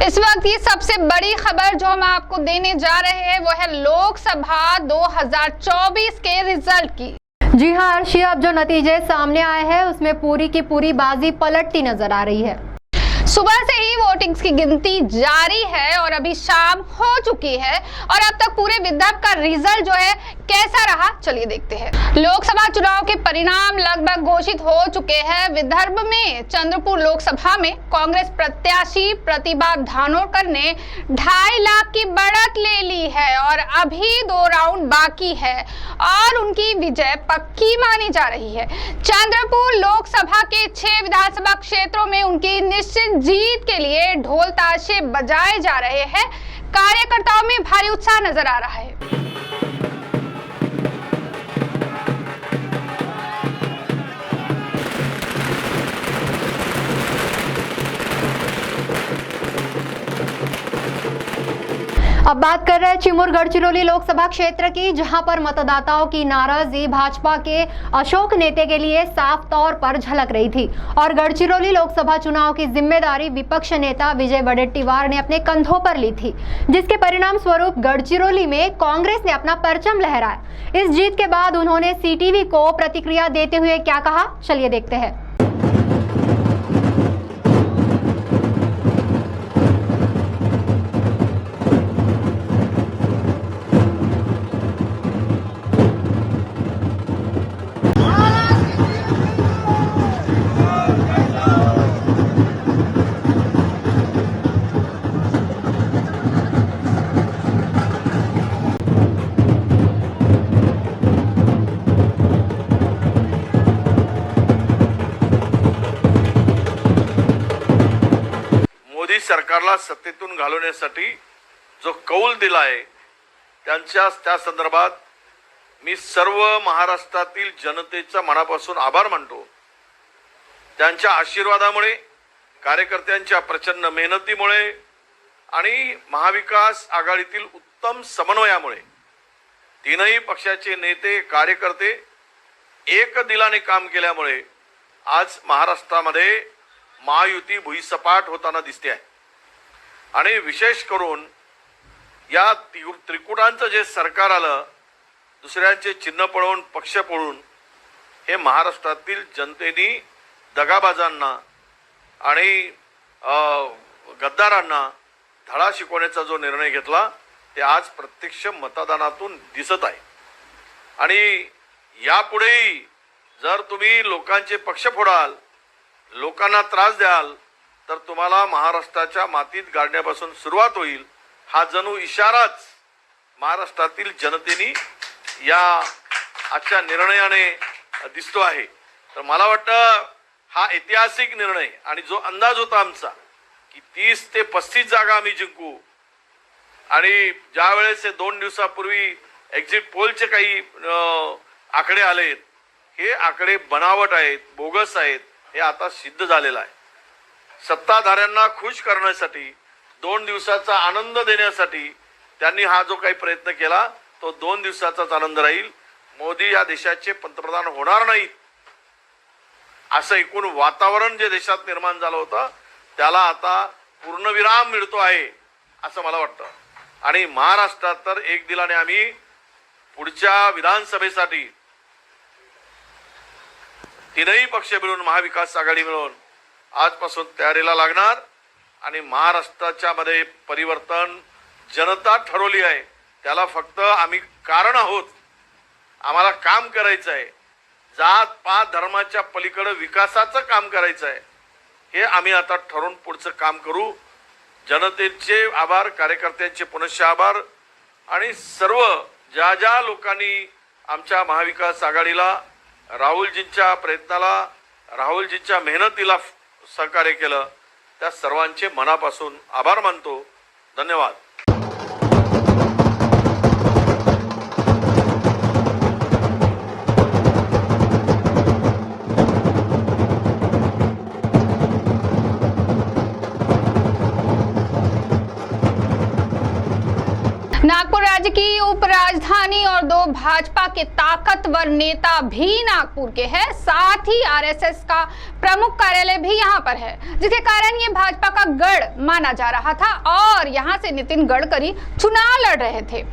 इस वक्त ये सबसे बड़ी खबर जो हम आपको देने जा रहे हैं वो है लोकसभा 2024 के रिजल्ट की। जी हाँ अर्शी, अब जो नतीजे सामने आए हैं उसमें पूरी की पूरी बाजी पलटती नजर आ रही है। सुबह से ही वोटिंग्स की गिनती जारी है और अभी शाम हो चुकी है और अब तक पूरे विदर्भ का रिजल्ट जो है कैसा रहा, चलिए देखते हैं। लोकसभा चुनाव के परिणाम लगभग घोषित हो चुके हैं। विदर्भ में चंद्रपुर लोकसभा में कांग्रेस प्रत्याशी प्रतिभा धानोरकर ने 2.5 लाख की बढ़त ले ली है और अभी 2 राउंड बाकी है और उनकी विजय पक्की मानी जा रही है। चंद्रपुर लोकसभा के 6 विधानसभा क्षेत्रों में उनकी निश्चित जीत के लिए ढोल ताशे बजाए जा रहे हैं। कार्यकर्ताओं में भारी उत्साह नजर आ रहा है। अब बात कर रहे हैं चिमूर गढ़चिरौली लोकसभा क्षेत्र की, जहां पर मतदाताओं की नाराजगी भाजपा के अशोक नेते के लिए साफ तौर पर झलक रही थी और गढ़चिरौली लोकसभा चुनाव की जिम्मेदारी विपक्ष नेता विजय वडेट्टीवार ने अपने कंधों पर ली थी, जिसके परिणाम स्वरूप गढ़चिरौली में कांग्रेस ने अपना परचम लहराया। इस जीत के बाद उन्होंने सीटीवी को प्रतिक्रिया देते हुए क्या कहा, चलिए देखते हैं। मोदी सरकारला सत्तेतून घालवण्यासाठी जो कौल दिला आहे त्या संदर्भात मी सर्व महाराष्ट्रातील जनतेचा मनापासून आभार मानतो। त्यांच्या आशीर्वादामुळे, कार्यकर्त्यांच्या प्रचंड मेहनतीमुळे आणि महाविकास आघाडीतील उत्तम समन्वयामुळे तीनही पक्षाचे नेते कार्यकर्ते एक दिलाने काम केल्यामुळे आज महाराष्ट्रामध्ये महायुती भुईसपाट होताना दिसते आहे। आणि विशेष करून या त्रिकुटांचं जे सरकार आलं, दुसऱ्यांचे चिन्ह पळवून पक्ष पळून, हे महाराष्ट्रातील जनतेने दगाबाजांना आणि गद्दारांना धडा शिकवण्याचा जो निर्णय घेतला ते आज प्रत्यक्ष मतदानातून दिसत आहे। आणि यापुढेही जर तुम्ही लोकांचे पक्ष फोडाल, लोकांना त्रास द्याल, तर तुम्हाला महाराष्ट्राच्या मातीत गाडण्यापासून सुरुवात होईल। हा जणू इशाराच महाराष्ट्रातील जनतेने या आजच्या निर्णयाने दिसतो आहे। तर मला वाटतं हा ऐतिहासिक निर्णय आणि जो अंदाज होता आमचा की 30 ते 35 जागा आम्ही जिंकू, आणि ज्या वेळेस 2 दिवसापूर्वी एक्झिट पोलचे काही आकडे आलेत, हे आकडे बनावट आहेत, बोगस आहेत, हे आता सिद्ध झालेलं आहे। सत्ताधाऱ्यांना खुश करण्यासाठी, 2 दिवसाचा आनंद देण्यासाठी त्यांनी हा जो काही प्रयत्न केला तो 2 दिवसाचाच आनंद राहील। मोदी या देशाचे पंतप्रधान होणार नाहीत असं एकूण वातावरण जे देशात निर्माण झालं होतं त्याला आता पूर्णविराम मिळतो आहे असं मला वाटतं। आणि महाराष्ट्रात तर एक दिलाने आम्ही पुढच्या विधानसभेसाठी तीनही पक्ष मिळून, महाविकास आघाडी मिळून आजपासून तयारीला लागणार आणि महाराष्ट्राच्या मध्ये परिवर्तन जनता ठरवली आहे, त्याला फक्त आम्ही कारण आहोत। आम्हाला काम करायचं आहे, जात पात धर्माच्या पलीकडे विकासाचं काम करायचं आहे, हे आम्ही आता ठरवून पुढचं काम करू। जनतेचे आभार, कार्यकर्त्यांचे पुनश्च आभार आणि सर्व ज्या लोकांनी आमच्या महाविकास आघाडीला, राहुलजींच्या प्रयत्नाला, राहुलजींच्या मेहनतीला सहकार्य केलं, त्या सर्वांचे मनापासून आभार मानतो। धन्यवाद। नागपुर बिल्कुल, राज्य की उपराजधानी और दो भाजपा के ताकतवर नेता भी नागपुर के हैं, साथ ही आरएसएस का प्रमुख कार्यालय भी यहां पर है, जिसके कारण ये भाजपा का गढ़ माना जा रहा था और यहां से नितिन गडकरी चुनाव लड़ रहे थे।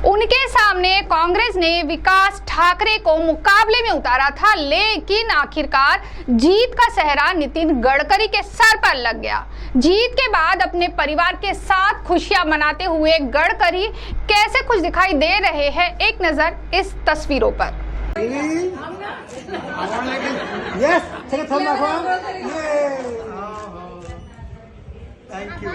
उनके सामने कांग्रेस ने विकास ठाकरे को मुकाबले में उतारा था, लेकिन आखिरकार जीत का सेहरा नितिन गडकरी के सर पर लग गया। जीत के बाद अपने परिवार के साथ खुशियां मनाते हुए गडकरी कैसे खुश दिखाई दे रहे हैं, एक नजर इस तस्वीरों पर। Yes, take a thumb back. Thank you.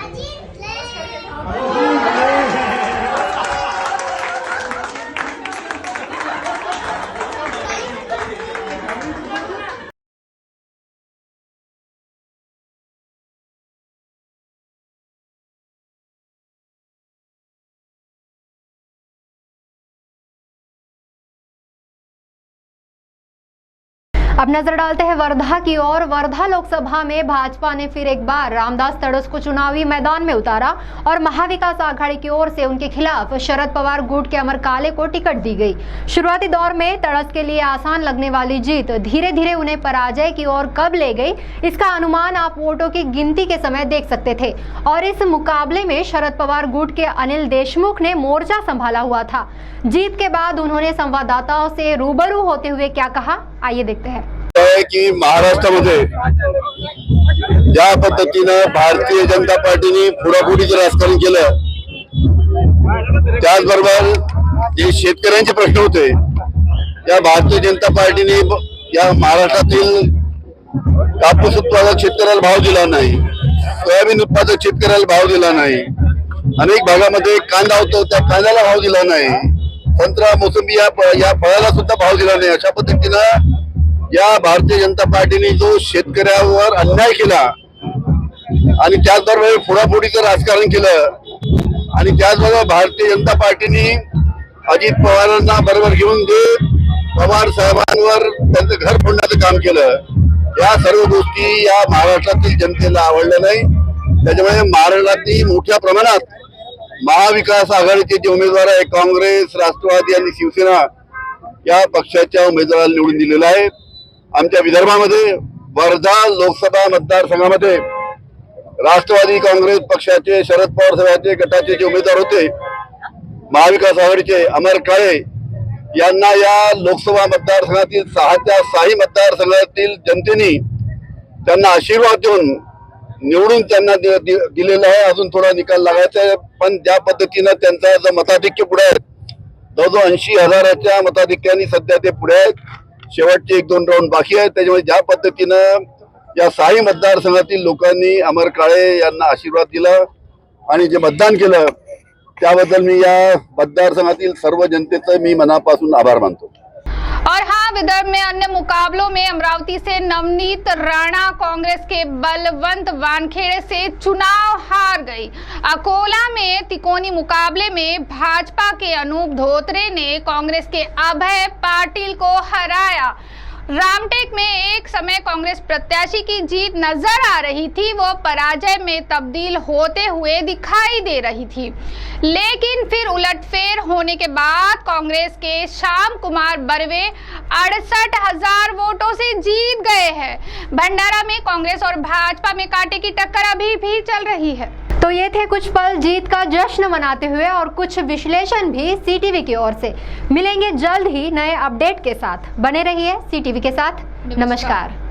अब नजर डालते हैं वर्धा की ओर। वर्धा लोकसभा में भाजपा ने फिर एक बार रामदास तड़स को चुनावी मैदान में उतारा और महाविकास आघाड़ी की ओर से उनके खिलाफ शरद पवार गुट के अमर काले को टिकट दी गई। शुरुआती दौर में तड़स के लिए आसान लगने वाली जीत धीरे धीरे उन्हें पराजय की ओर कब ले गई, इसका अनुमान आप वोटों की गिनती के समय देख सकते थे। और इस मुकाबले में शरद पवार गुट के अनिल देशमुख ने मोर्चा संभाला हुआ था। जीत के बाद उन्होंने संवाददाताओं से रूबरू होते हुए क्या कहा, आइए देखते हैं। की महाराष्ट्रामध्ये ज्या पद्धतीनं भारतीय जनता पार्टीने फोडाफोडीचं राजकारण केलं, त्याचबरोबर जे शेतकऱ्यांचे प्रश्न होते, या भारतीय जनता पार्टीने या महाराष्ट्रातील कापूस उत्पादक शेतकऱ्याला भाव दिला नाही, सोयाबीन उत्पादक शेतकऱ्याला भाव दिला नाही, अनेक भागामध्ये कांदा होतो त्या कांद्याला भाव दिला नाही, संत्रा मोसंबी या फळाला सुद्धा भाव दिला नाही। अशा पद्धतीनं या भारतीय जनता पार्टीने जो शेतकऱ्यावर अन्याय केला आणि त्याचबरोबर फोडाफोडीचं राजकारण केलं आणि त्याचबरोबर भारतीय जनता पार्टीने अजित पवारांना बरोबर घेऊन जे पवार साहेबांवर त्यांचं घर फोडण्याचं काम केलं, या सर्व गोष्टी या महाराष्ट्रातील जनतेला आवडल्या नाही। त्याच्यामुळे महाराष्ट्रातील मोठ्या प्रमाणात महाविकास आघाडीचे जे उमेदवार आहे, काँग्रेस, राष्ट्रवादी आणि शिवसेना या पक्षाच्या उमेदवाराला निवडून दिलेला आहे। आमच्या विदर्भामध्ये वर्धा लोकसभा मतदारसंघामध्ये राष्ट्रवादी काँग्रेस पक्षाचे शरद पवार साहेबांचे गटाचे जे उमेदवार होते, महाविकास आघाडीचे अमर काळे यांना या लोकसभा मतदारसंघातील 6च्या 6 मतदारसंघातील जनतेने त्यांना आशीर्वाद देऊन निवडून त्यांना दिलेला आहे। अजून थोडा निकाल लागायचा आहे, पण ज्या पद्धतीनं त्यांचा जो मताधिक्य पुढे आहे, जवळजवळ 80,000च्या मताधिक्याने सध्या ते पुढे आहेत। शेवटचे 1-2 राऊंड बाकी आहेत। त्याच्यामुळे ज्या पद्धतीनं या 6 मतदारसंघातील लोकांनी अमर काळे यांना आशीर्वाद दिला आणि जे मतदान केलं, त्याबद्दल मी या मतदारसंघातील सर्व जनतेचं मी मनापासून आभार मानतो। और हाँ, विदर्भ में अन्य मुकाबलों में अमरावती से नवनीत राणा कांग्रेस के बलवंत वानखेड़े से चुनाव हार गई। अकोला में तिकोनी मुकाबले में भाजपा के अनूप धोत्रे ने कांग्रेस के अभय पाटिल को हराया। रामटेक में एक समय कांग्रेस प्रत्याशी की जीत नजर आ रही थी, वो पराजय में तब्दील होते हुए दिखाई दे रही थी, लेकिन फिर उलटफेर होने के बाद कांग्रेस के श्याम कुमार बर्वे 68,000 वोटों से जीत गए हैं। भंडारा में कांग्रेस और भाजपा में कांटे की टक्कर अभी भी चल रही है। तो ये थे कुछ पल जीत का जश्न मनाते हुए और कुछ विश्लेषण भी सीटीवी की ओर से। मिलेंगे जल्द ही नए अपडेट के साथ, बने रहिए सीटीवी के साथ। नमस्कार।